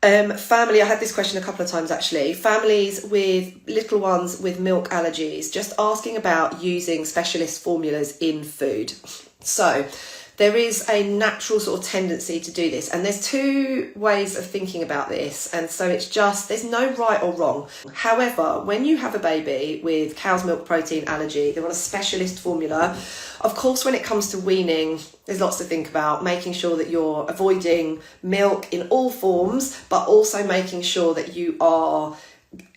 Family, I had this question a couple of times actually. Families with little ones with milk allergies, just asking about using specialist formulas in food. So there is a natural sort of tendency to do this, and there's two ways of thinking about this, and so it's just, there's no right or wrong. However, when you have a baby with cow's milk protein allergy, they want a specialist formula. Of course, when it comes to weaning, there's lots to think about, making sure that you're avoiding milk in all forms, but also making sure that you are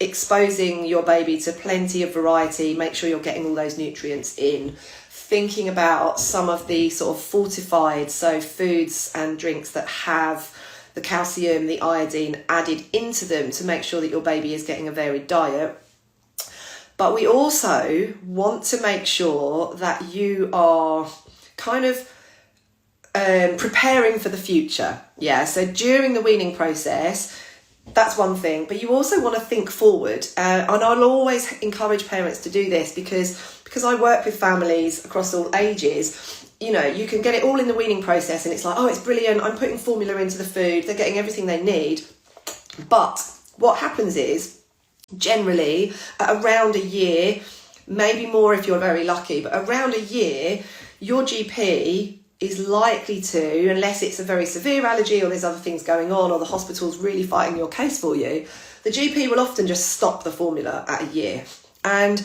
exposing your baby to plenty of variety, make sure you're getting all those nutrients in. Thinking about some of the sort of fortified, so foods and drinks that have the calcium, the iodine added into them to make sure that your baby is getting a varied diet. But we also want to make sure that you are kind of preparing for the future. Yeah, so during the weaning process, that's one thing, but you also want to think forward. And I'll always encourage parents to do this because I work with families across all ages. You know, you can get it all in the weaning process and it's like, oh, it's brilliant, I'm putting formula into the food, they're getting everything they need. But what happens is, generally, at around a year, maybe more if you're very lucky, but around a year, your GP is likely to, unless it's a very severe allergy or there's other things going on or the hospital's really fighting your case for you, the GP will often just stop the formula at a year. And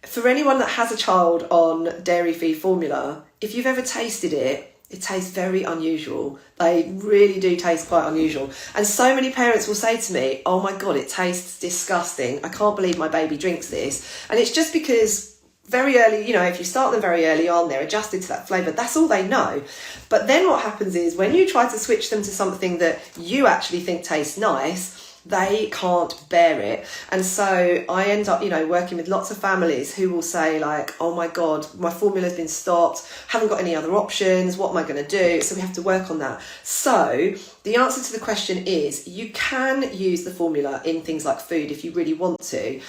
for anyone that has a child on dairy-free formula, if you've ever tasted it, it tastes very unusual. They really do taste quite unusual. And so many parents will say to me, oh my God, it tastes disgusting. I can't believe my baby drinks this. And it's just because very early, you know, if you start them very early on, they're adjusted to that flavour. That's all they know. But then what happens is when you try to switch them to something that you actually think tastes nice, they can't bear it. And so I end up, you know, working with lots of families who will say like, oh my God, my formula's been stopped, haven't got any other options, what am I going to do? So we have to work on that. So the answer to the question is you can use the formula in things like food if you really want to,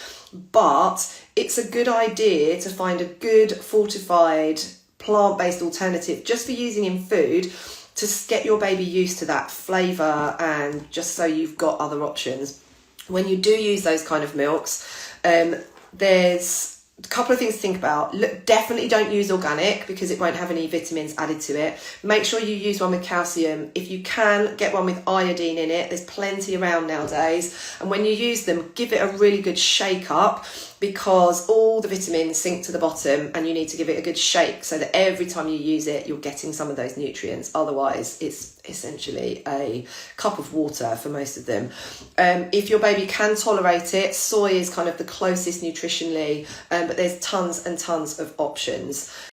but it's a good idea to find a good fortified plant-based alternative just for using in food to get your baby used to that flavour and just so you've got other options. When you do use those kind of milks, there's a couple of things to think about. Look, definitely don't use organic because it won't have any vitamins added to it. Make sure you use one with calcium. If you can, get one with iodine in it. There's plenty around nowadays. And when you use them, give it a really good shake up because all the vitamins sink to the bottom and you need to give it a good shake so that every time you use it, you're getting some of those nutrients. Otherwise, it's essentially a cup of water for most of them. If your baby can tolerate it, soy is kind of the closest nutritionally, but there's tons and tons of options.